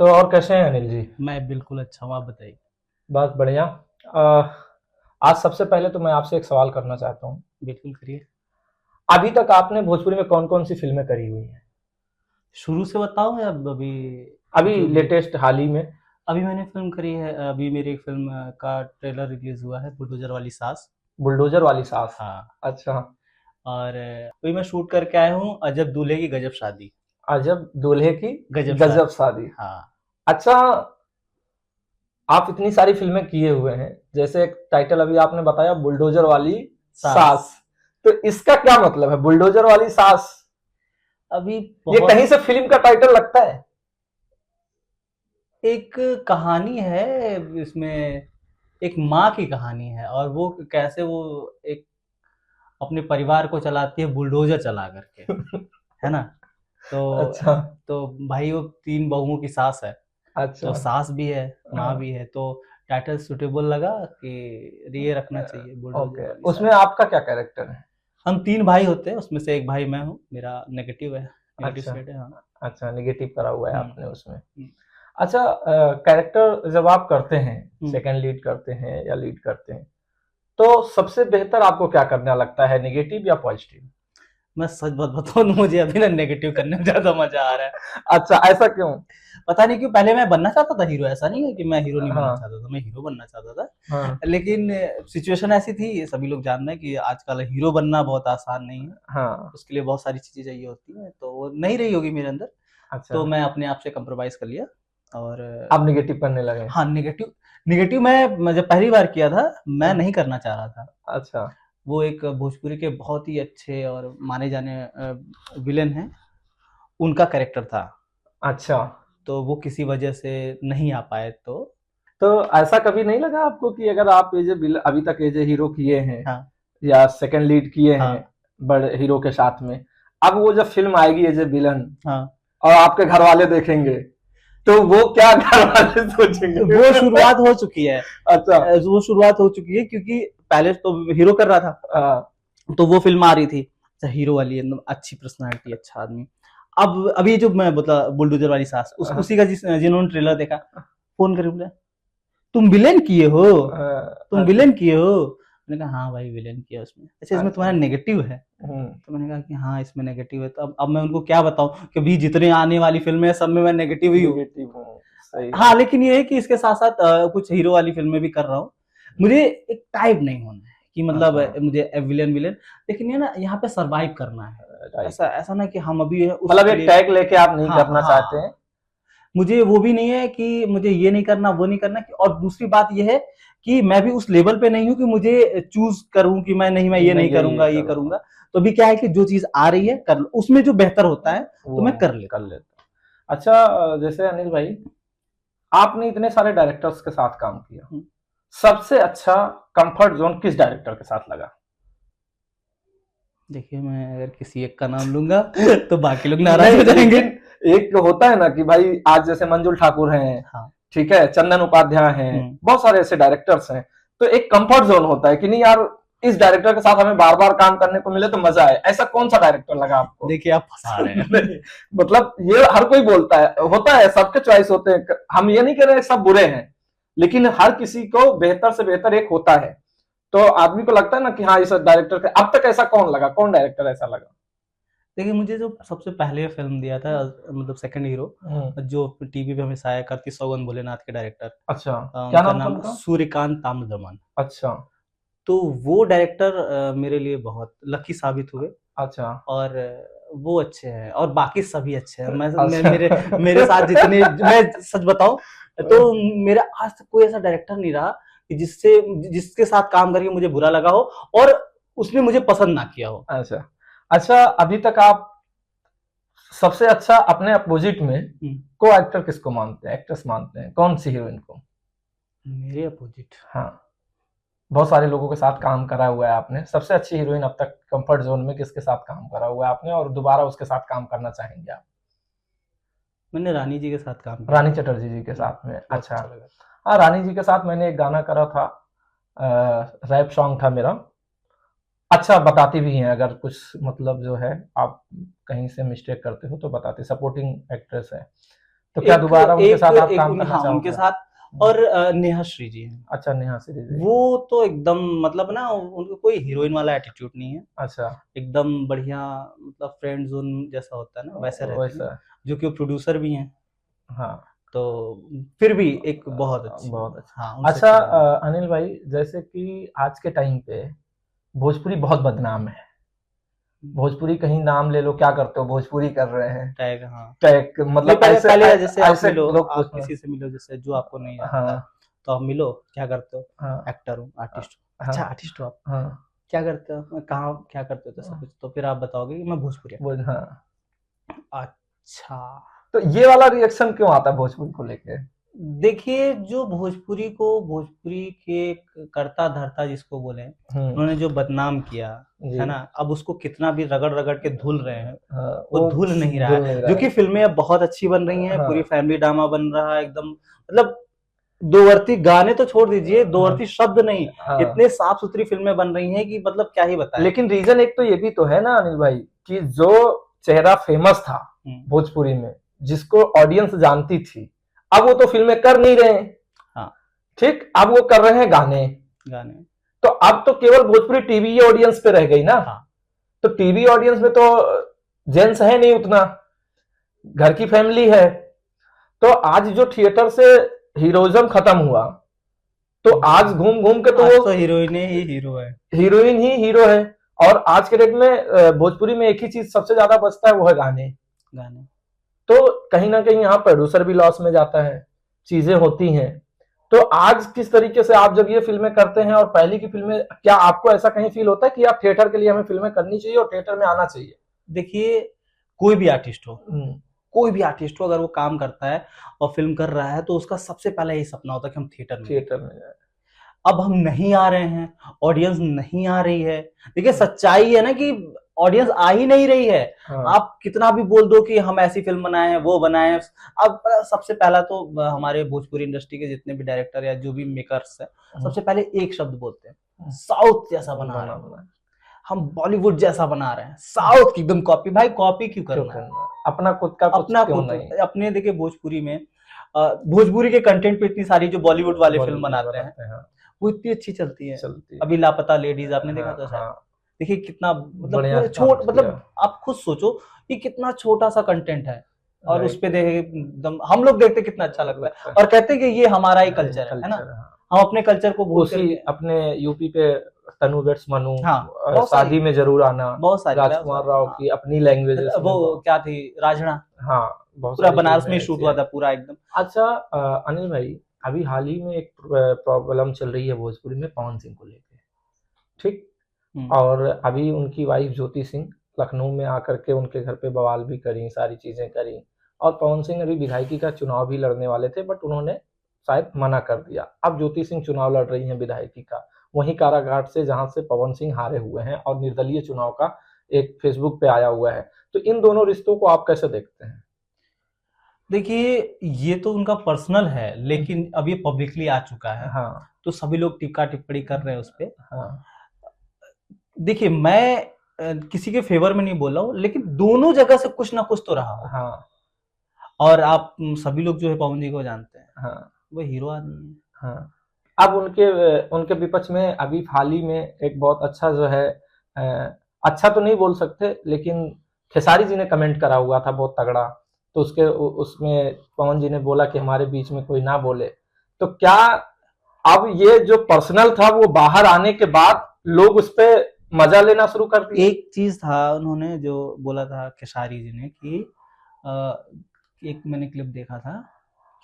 तो और कैसे हैं अनिल जी? मैं बिल्कुल अच्छा हूँ, आप बताइए। बस बढ़िया। आज सबसे पहले तो मैं आपसे एक सवाल करना चाहता हूँ। बिल्कुल करिए। अभी तक आपने भोजपुरी में कौन-कौन सी फ़िल्में करी हुई हैं? शुरू से बताऊँ या अभी अभी जो भी? लेटेस्ट हाल ही में? अभी मैंने फ़िल्म करी है, अभी मेरी एक फ़िल्म का ट्रेलर रिलीज़ हुआ है, बुलडोज़र वाली सास। बुलडोज़र वाली सास। हाँ, अच्छा। और अभी मैं शूट करके आया हूँ अजब दूल्हे की गजब शादी। अजब दूल्हे की गजब गज़ब शादी। शादी। हाँ। अच्छा, आप इतनी सारी फ़िल्में किए हुए हैं, जैसे एक टाइटल अभी आपने बताया बुलडोज़र वाली सास। सास। तो इसका क्या मतलब है बुलडोज़र वाली सास? अभी ये बहुत कहीं से फ़िल्म का टाइटल लगता है? एक कहानी है इसमें, एक माँ की कहानी है और वो कैसे वो एक अपने परिवार को चलाती है बुलडोज़र चला करके, है ना? तो अच्छा, तो भाई वो 3 बहुओं की सास है, अच्छा। तो सास भी है, माँ हाँ। भी है, तो टाइटल सूटेबल लगा कि ये रखना चाहिए बुलडोज़र ओके, वाली उसमें सास। आपका क्या कैरेक्टर है? हम 3 भाई होते हैं, उसमें से एक भाई मैं हूँ, मेरा नेगेटिव है, नेगेटिव अच्छा, साइड है, हाँ। अच्छा नेगेटिव करा हुआ है हुँ, आपने उसमें। हुँ, अच्छा, कैरेक्टर जब आप करते हैं, हुँ। सेकंड लीड करते हैं या लीड करते हैं, तो सबसे बेहतर आपको क्या करना लगता है, नेगेटिव या पॉजिटिव? मैं सच बात बताऊँ तो मुझे अभी ना नेगेटिव करने में ज़्यादा मज़ा आ रहा है। अच्छा, ऐसा क्यों? पता नहीं क्यों, पहले मैं बनना चाहता था हीरो, ऐसा नहीं है कि मैं हीरो नहीं बनना हाँ, चाहता था, मैं हीरो बनना चाहता था। हाँ, लेकिन सिचुएशन ऐसी थी, सभी लोग जानते हैं कि आजकल हीरो बनना बहुत आसान नहीं है। हाँ, उसके लिए बहुत सारी चीज़ें चाहिए होती हैं, तो वो नहीं रही होगी मेरे अंदर, अच्छा। तो मैं अपने आप से कम्प्रोमाइज़ कर लिया और आप नेगेटिव करने लगे। हाँ, नेगेटिव नेगेटिव मैं जब पहली बार किया था, मैं हाँ, नहीं करना चाह रहा था। अच्छा, वो एक भोजपुरी के बहुत ही अच्छे और माने जाने विलेन हैं, उनका कैरेक्टर था, अच्छा। तो वो किसी वजह से नहीं आ पाए तो तो ऐसा कभी नहीं लगा आपको कि अगर आप अभी तक एज ए हीरो किए हैं हाँ, या सेकंड लीड किए हैं हाँ, बड़े हीरो के साथ में, अब वो जब फ़िल्म आएगी एज ए विलन हाँ। और आपके घरवाले देखेंगे, तो वो क्या घरवाले सोचेंगे? वो शुरुआत हो चुकी है। अच्छा। वो शुरुआत हो चुकी है क्योंकि पहले तो हीरो कर रहा था, हाँ, तो वो फ़िल्म आ रही थी। अच्छा हीरो वाली एकदम अच्छी पर्सनैलिटी, अच्छा आदमी। अब अभी जो मैं बता बुलडोज़र वाली सास, उस हाँ, उसी का जिन्होंने ट्रेलर देखा, फ़ोन करके बोला, "तुम विलेन किए हो? तुम अच्छा, विलेन किए हो?" मैंने कहा, "हाँ भाई, विलेन किया उसमें।" "अच्छा, इसमें अच्छा। तुम्हारा नेगेटिव है?" हुँ, तो मैंने कहा कि हाँ, इसमें नेगेटिव है। तो अब मैं उनको क्या बताऊँ कि अभी जितनी आने वाली फ़िल्में हैं, सब में मैं नेगेटिव ही हूँ। नेगेटिव हूँ, सही है। हाँ, लेकिन ये है कि इसके साथ-साथ कुछ हीरो वाली फ़िल्में भी कर रहा हूँ। मुझे एक टाइप नहीं होना है कि मतलब अच्छा, मुझे विलेन विलेन, लेकिन ये ना यहाँ पे सर्वाइव करना है। राइट। ऐसा ऐसा ना कि हम अभी मतलब उसके एक लिए टैग लेके आप नहीं हाँ, करना चाहते हाँ। हैं। मुझे वो भी नहीं है कि मुझे ये नहीं करना, वो नहीं करना, और दूसरी बात ये है कि मैं भी उस लेवल पे नहीं हूँ कि मुझे चूज़ करूँ कि मैं नहीं, मैं कि ये मैं नहीं ये करूँगा, ये करूँगा, करूँगा। तो अभी क्या है कि जो चीज़ आ रही है कर लो, उसमें जो बेहतर होता है, तो वो मैं कर कर लेता हूँ। लेते हैं। अच्छा, जैसे अनिल भाई, आपने इतने सारे डायरेक्टर्स के साथ काम किया। हुँ। सबसे अच्छा कंफर्ट ज़ोन किस डायरेक्टर के साथ लगा? देखिए, मैं अगर किसी एक का नाम लूँगा तो बाकी लोग नाराज़ नहीं, हो जाएँगे। लेकिन एक होता है ना कि भाई आज जैसे मंजुल ठाकुर हैं, हाँ। ठीक है, चंदन उपाध्याय हैं, हुँ। बहुत सारे ऐसे डायरेक्टर्स हैं। तो एक कंफर्ट ज़ोन होता है कि नहीं यार, इस डायरेक्टर के साथ हमें बार-बार काम करने को मिले तो मज़ा आए। ऐसा कौन-सा डायरेक्टर लगा आपको? देखिए, आप फँसा रहे हैं। नहीं, मतलब ये हर कोई बोलता है, होता है, सबके चॉइस होते हैं। हम ये नहीं कह रहे हैं सब बुरे हैं, लेकिन हर किसी को बेहतर से बेहतर एक होता है। तो आदमी को लगता है ना कि हाँ, इस डायरेक्टर का अब तक ऐसा कौन लगा? कौन डायरेक्टर ऐसा लगा? देखिए, मुझे जो सबसे पहले फ़िल्म दिया था, मतलब सेकंड हीरो, हुँ, जो टीवी पे हमेशा आया करती, सौगंध भोलेनाथ के डायरेक्टर, अच्छा, क्या उनका नाम था नाम उनका? सूर्यकांत ताम्रदमन। अच्छा, तो वो डायरेक्टर मेरे लिए बहुत लकी साबित हुए अच्छा, और वो अच्छे हैं और बाकी सभी अच्छे हैं। मैं अच्छा। मेरे मेरे साथ जितने, मैं सच बताऊँ तो मेरा आज तक कोई ऐसा डायरेक्टर नहीं रहा कि जिसके साथ काम करके मुझे बुरा लगा हो और उसने मुझे पसंद ना किया हो। अच्छा, अच्छा, अभी तक आप सबसे अच्छा अपने अपोजिट में हुँ, को एक्टर किसको मानते हैं, एक्ट्रेस मानते हैं? कौन-सी हीरोइन को? मेरे अपोज़िट। हाँ, बहुत सारे लोगों के साथ काम करा हुआ है आपने। सबसे अच्छी हीरोइन अब तक कम्फर्ट ज़ोन में किसके साथ काम करा हुआ है आपने और दोबारा उसके साथ काम करना चाहेंगे आप? मैंने रानी जी के साथ काम किया रानी था। चटर्जी जी के हुँ, साथ में, बहुत अच्छा। अच्छा लगा। हाँ, रानी जी के साथ मैंने एक गाना करा था, रैप सॉन्ग था मेरा। अच्छा बताती भी हैं, अगर कुछ मतलब जो है आप कहीं से मिस्टेक करते हो तो बताती, सपोर्टिंग एक्ट्रेस है। तो क्या दोबारा उनके साथ आप काम करना हाँ, चाहोगे? उनके साथ। और नेहा श्री जी हैं, अच्छा, नेहा सीरीज। वो तो एकदम मतलब ना उनको कोई हीरोइन वाला एटीट्यूड नहीं है, अच्छा, एकदम बढ़िया, मतलब फ्रेंड जोन जैसा होता है ना वैसे रहती हैं, वैसा। जो कि वो प्रोड्यूसर भी हैं, हाँ, तो फिर भी एक बहुत अच्छी। बहुत अच्छा। हाँ, उनसे अच्छा, अच्छी बनी। अनिल भाई, जैसे कि आज के टाइम पे भोजपुरी बहुत बदनाम है। भोजपुरी कहीं नाम ले लो, क्या करते हो, भोजपुरी कर रहे हैं, टैग, हाँ। टैग, नहीं, मतलब पहले ऐसे पहले जैसे आप ऐसे मिलो, लोग आप किसी से मिलो जैसे जो आपको नहीं जानता है, हाँ, तो आप मिलो, क्या करते हो? हाँ, एक्टर हूँ, आर्टिस्ट हूँ। हाँ, अच्छा, आर्टिस्ट हो आप? हाँ, क्या करते हो? कहाँ क्या करते हो? तो सब कुछ, तो फिर आप बताओगे कि मैं भोजपुरी वो हाँ। actor। अच्छा, तो ये वाला रिएक्शन क्यों आता है भोजपुरी को लेके? देखिए, जो भोजपुरी को भोजपुरी के कर्ता धर्ता जिसको बोले, उन्होंने जो बदनाम किया जी। है ना, अब उसको कितना भी रगड़ रगड़ के धुल रहे हैं, हाँ, वो धुल नहीं रहा धुल है। नहीं रहा जो है। कि फिल्में अब बहुत अच्छी बन रही हैं, हाँ। पूरी फैमिली ड्रामा बन रहा है एकदम, मतलब दोवर्ती गाने तो छोड़ दीजिए, दोवर्ती शब्द नहीं, हाँ। इतने साफ सुथरी फिल्में बन रही हैं कि मतलब क्या ही बताएं। लेकिन रीजन एक तो ये भी तो है ना अनिल भाई, कि जो चेहरा फेमस था भोजपुरी में, जिसको ऑडियंस जानती थी, अब वो तो फिल्में कर नहीं रहे हैं। हाँ, ठीक, अब वो कर रहे हैं गाने। गाने तो अब तो केवल भोजपुरी टीवी ऑडियंस पे रह गई ना। हाँ। तो टीवी ऑडियंस में तो जेंट्स है नहीं उतना, घर की फैमिली है। तो आज जो थिएटर से हीरोइज्म खत्म हुआ, तो आज घूम घूम के तो आज वो तो हीरोइन ही हीरो है। हीरोइन ही हीरो है। और आज के डेट में भोजपुरी में एक ही चीज सबसे ज्यादा बचता है, वो है गाने। गाने तो कहीं ना कहीं यहाँ प्रोड्यूसर भी लॉस में जाता है, चीजें होती हैं। तो आज किस तरीके से आप जब ये फिल्में करते हैं और पहले की फिल्में, क्या आपको ऐसा कहीं फील होता है कि आप थिएटर के लिए हमें फिल्में करनी चाहिए और थिएटर में आना चाहिए? देखिए, कोई भी आर्टिस्ट हो, कोई भी आर्टिस्ट हो, अगर वो काम करता है और फिल्म कर रहा है, तो उसका सबसे पहला यही सपना होता है कि हम थिएटर में जाए। अब हम नहीं आ रहे हैं, ऑडियंस नहीं आ रही है। देखिए, सच्चाई है ना कि ऑडियंस आ ही नहीं रही है। हाँ। आप कितना भी बोल दो कि हम ऐसी फिल्म बनाए हैं, वो बनाए हैं। अब सबसे पहला तो हमारे भोजपुरी इंडस्ट्री के जितने भी डायरेक्टर या जो भी मेकर्स हैं, सबसे पहले एक शब्द बोलते हैं, साउथ जैसा बना रहे हैं, हम बॉलीवुड जैसा बना रहे हैं, साउथ की एकदम कॉपी। भाई कॉपी क्यों करना है? अपना खुद का अपना क्यों खुद नहीं? अपने देखिए, भोजपुरी में भोजपुरी के कंटेंट पे इतनी सारी जो बॉलीवुड वाले फिल्म बनाते हैं, वो इतनी अच्छी चलती है। अभी लापता लेडीज आपने देखा था शायद? देखिए कितना मतलब आप खुद सोचो कि कितना छोटा सा कंटेंट है, और उस पे देखे एकदम हम लोग देखते कितना अच्छा लगता है, और कहते हैं कि ये हमारा ही कल्चर है ना। हम अपने कल्चर को भूल करके अपने यूपी पे तनु वेट्स मनु, हाँ, शादी में जरूर आना, बहुत सारी राजकुमार राव की अपनी लैंग्वेज, वो क्या थी, राजड़ा, हाँ, पूरा बनारस में शूट हुआ था पूरा एकदम। अच्छा, अनिल भाई, अभी हाल ही में एक प्रॉब्लम चल रही है भोजपुरी में पवन सिंह को लेके, ठीक, और अभी उनकी वाइफ ज्योति सिंह लखनऊ में आकर के उनके घर पे बवाल भी करी, सारी चीजें करी, और पवन सिंह अभी विधायकी का चुनाव भी लड़ने वाले थे, बट उन्होंने शायद मना कर दिया। अब ज्योति सिंह चुनाव लड़ रही हैं विधायकी का, वहीं कारागाट से जहां से पवन सिंह हारे हुए हैं, और निर्दलीय चुनाव का एक फेसबुक पे आया हुआ है। तो इन दोनों रिश्तों को आप कैसे देखते हैं? देखिए, ये तो उनका पर्सनल है, लेकिन अब ये पब्लिकली आ चुका है। हाँ। तो सभी लोग टिप्पणी टिप्पणी कर रहे हैं उस पे। हाँ। देखिए, मैं किसी के फेवर में नहीं बोल रहा हूँ, लेकिन दोनों जगह से कुछ ना कुछ तो रहा हो। हाँ। और आप सभी लोग जो है पवन जी को जानते हैं। हाँ। वो हीरो आदमी है। हाँ। अब उनके विपक्ष में अभी हाल ही में एक बहुत अच्छा जो है, अच्छा तो नहीं बोल सकते, लेकिन खेसारी जी ने कमेंट करा हुआ था बहुत तगड़ा, तो उसमें पवन जी ने बोला कि हमारे बीच में कोई ना बोले। तो क्या अब ये जो पर्सनल था वो बाहर आने के बाद लोग उस पे मजा लेना शुरू कर दिए? एक चीज था उन्होंने जो बोला था खेसारी जी ने कि एक मैंने क्लिप देखा था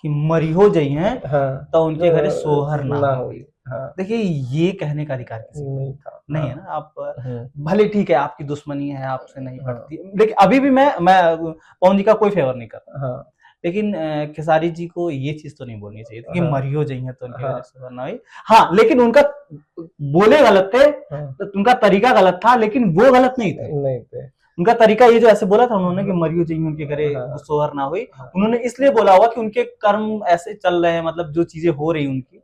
कि मरियो जई हैं, हाँ, तो उनके घरे सोहर ना हुई। हाँ। देखिए, ये कहने का अधिकार किसी नहीं था, नहीं है ना। आप भले ठीक है, आपकी दुश्मनी है, आपसे नहीं पड़ती, लेकिन अभी भी मैं पवन जी का कोई फेवर नहीं करता। हाँ। लेकिन खेसारी जी को ये चीज तो नहीं बोलनी चाहिए थी कि मरियो जई हैं तो उनके हाँ। घरे सोहर ना हुई। हाँ, लेकिन उनका बोले गलत थे, तो उनका तरीका गलत था, लेकिन वो गलत नहीं थे। उनका तरीका ये जो ऐसे बोला था उन्होंने कि मरियो जी उनके घरे सोहर ना हुई, उन्होंने इसलिए बोला होगा कि उनके कर्म ऐसे चल रहे हैं, मतलब जो चीजें हो रही उनकी,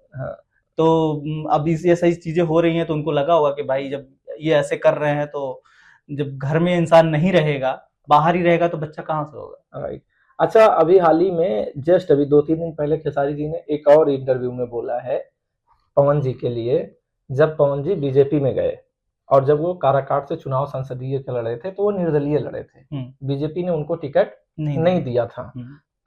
तो अब ये सही चीजें हो रही हैं, तो उनको लगा होगा कि भाई जब ये ऐसे कर रहे हैं, तो जब घर में इंसान नहीं रहेगा, बाहर ही रहेगा, तो बच्चा कहाँ से होगा। अच्छा, अभी हाल ही में जस्ट अभी 2-3 दिन पहले खेसारी जी ने एक और इंटरव्यू में बोला है पवन जी के लिए, जब पवन जी बीजेपी में गए और जब वो काराकाट से चुनाव संसदीय के लड़े थे तो वो निर्दलीय लड़े थे, बीजेपी ने उनको टिकट नहीं दिया था।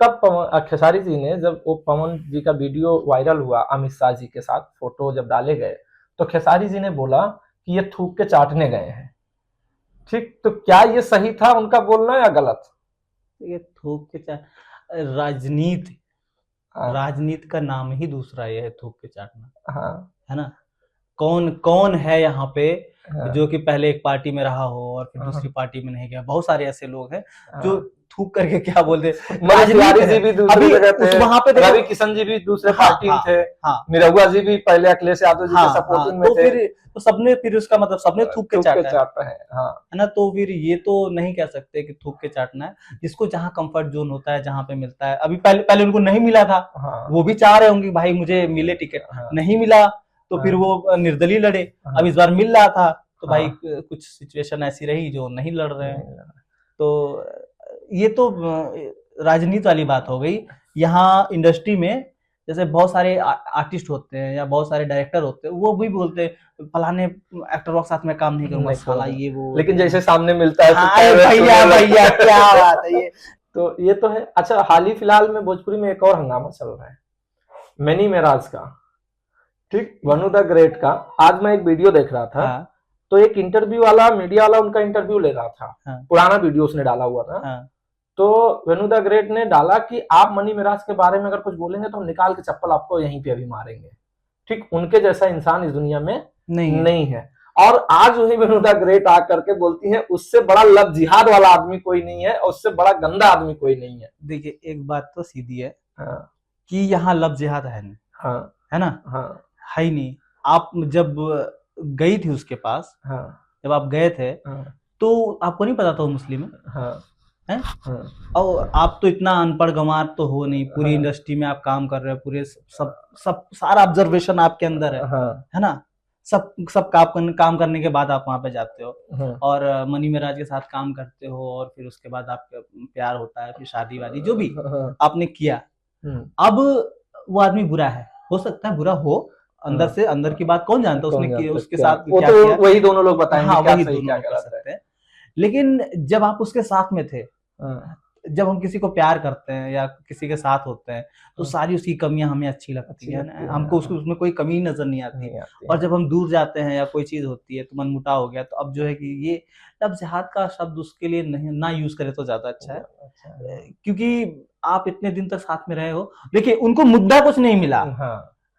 तब खेसारी जी ने, जब वो पवन जी का वीडियो वायरल हुआ अमित शाह जी के साथ फोटो जब डाले गए, तो खेसारी जी ने बोला कि ये थूक के चाटने गए हैं। ठीक, तो क्या ये सही था उनका बोलना या गलत? ये थूक के राजनीति, राजनीति का नाम ही दूसरा ये है, थूक के चाटना। हाँ, है ना। कौन कौन है यहाँ पे हाँ, जो कि पहले एक पार्टी में रहा हो और फिर दूसरी पार्टी में नहीं गया। बहुत सारे ऐसे लोग हैं जो थूक करके क्या बोलते तिवारी जी भी दूसरी जगह थे, वहां पे रवि किशन जी भी दूसरे पार्टी में थे, हाँ, निरहुआ जी भी पहले अखिलेश यादव जी के सपोर्टिंग में तो थे। फिर तो सबने फिर उसका मतलब सबने थूक के चाटा है, हाँ, है ना। तो फिर ये तो नहीं कह सकते कि थूक के चाटना है। जिसको जहाँ कंफर्ट जोन होता है, जहाँ पे मिलता है। अभी पहले उनको नहीं मिला था, वो भी चाह रहे होंगे भाई मुझे मिले टिकट, नहीं मिला तो फिर वो निर्दलीय लड़े। अब इस बार मिल रहा था तो भाई कुछ सिचुएशन ऐसी रही जो नहीं लड़ रहे हैं। तो ये तो राजनीति वाली बात हो गई। यहाँ इंडस्ट्री में जैसे बहुत सारे आर्टिस्ट होते हैं या बहुत सारे डायरेक्टर होते हैं, वो भी बोलते हैं फलाने एक्टर के साथ में काम नहीं करूंगा, साला ये वो, लेकिन जैसे सामने मिलता है भैया क्या बात है ये। तो ये तो है। अच्छा, हाल ही फिलहाल में भोजपुरी में एक और हंगामा चल रहा है, मनी मेराज का। ठीक, वनु द ग्रेट का। आज मैं एक वीडियो देख रहा था, तो एक इंटरव्यू वाला, मीडिया वाला उनका इंटरव्यू ले रहा था, पुराना वीडियो उसने डाला हुआ था। तो वेनु द ग्रेट ने डाला कि आप मनी मेराज के बारे में अगर कुछ बोलेंगे तो हम निकाल के चप्पल आपको यहीं पे अभी मारेंगे। ठीक, उनके जैसा इंसान इस दुनिया में नहीं है। और आज वही वेनु द ग्रेट आकर के बोलती है उससे बड़ा लव जिहाद वाला आदमी कोई नहीं है और उससे बड़ा गंदा आदमी कोई नहीं है। देखिए, एक बात तो सीधी है कि यहाँ लव जिहाद है नहीं, है ना, है ही नहीं। आप जब गई थी उसके पास, जब आप गए थे तो आपको नहीं पता था वो मुस्लिम है? और आप तो इतना अनपढ़ गंवार तो हो नहीं, पूरी इंडस्ट्री में आप काम कर रहे हो, पूरे सब सारा ऑब्जर्वेशन आपके अंदर है ना। सब काम करने के बाद आप वहां पे जाते हो और मनी मेराज के साथ काम करते हो और फिर उसके बाद आपका प्यार होता है, फिर शादी वादी जो भी आपने किया। अब वो आदमी बुरा है, हो सकता है बुरा हो, अंदर से अंदर की बात कौन जानता उसने उसके साथ क्या किया, वही दोनों लोग बताएंगे। हाँ, वही दोनों लोग कर सकते हैं। लेकिन जब आप उसके साथ में थे, जब हम किसी को प्यार करते हैं या किसी के साथ होते हैं तो सारी उसकी कमियां हमें अच्छी लगती है, हमको उसमें कोई कमी नजर नहीं आती। और जब हम दूर जाते हैं या कोई चीज होती है तो मनमुटाव हो गया, तो अब जो है कि ये लव जिहाद का शब्द उसके लिए नहीं ना यूज करे तो ज्यादा अच्छा है, क्योंकि आप इतने दिन तक साथ में रहे हो। देखिए, उनको मुद्दा कुछ नहीं मिला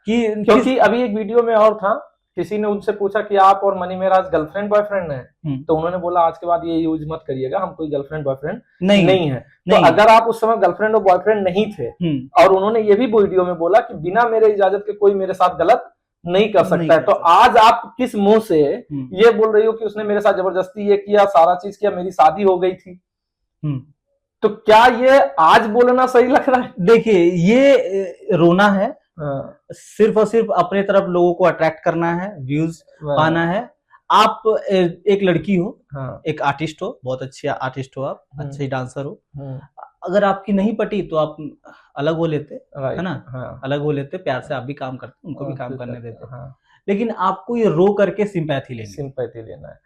क्योंकि अभी एक वीडियो में और था, किसी ने उनसे पूछा कि आप और मनी मेराज गर्लफ्रेंड बॉयफ्रेंड हैं, तो उन्होंने बोला आज के बाद ये यूज मत करिएगा, हम कोई गर्लफ्रेंड बॉयफ्रेंड नहीं है। तो अगर आप उस समय गर्लफ्रेंड और बॉयफ्रेंड नहीं थे, और उन्होंने ये भी वीडियो में बोला कि बिना मेरे इजाजत के कोई मेरे साथ गलत नहीं कर सकता है, तो आज आप किस मुंह से ये बोल रही हो कि उसने मेरे साथ जबरदस्ती ये किया, सारा चीज किया, मेरी शादी हो गई थी? तो क्या ये आज बोलना सही लग रहा है? देखिए, ये रोना है, सिर्फ और सिर्फ अपने तरफ लोगों को अट्रैक्ट करना है, व्यूज पाना है। आप एक लड़की हो, एक आर्टिस्ट हो, बहुत अच्छी आर्टिस्ट हो, आप अच्छी डांसर हो, अगर आपकी नहीं पटी तो आप अलग हो लेते, है ना, अलग हो लेते, प्यार से आप भी काम करते, उनको भी काम करने देते। लेकिन आपको ये रो करके सिंपैथी लेना है।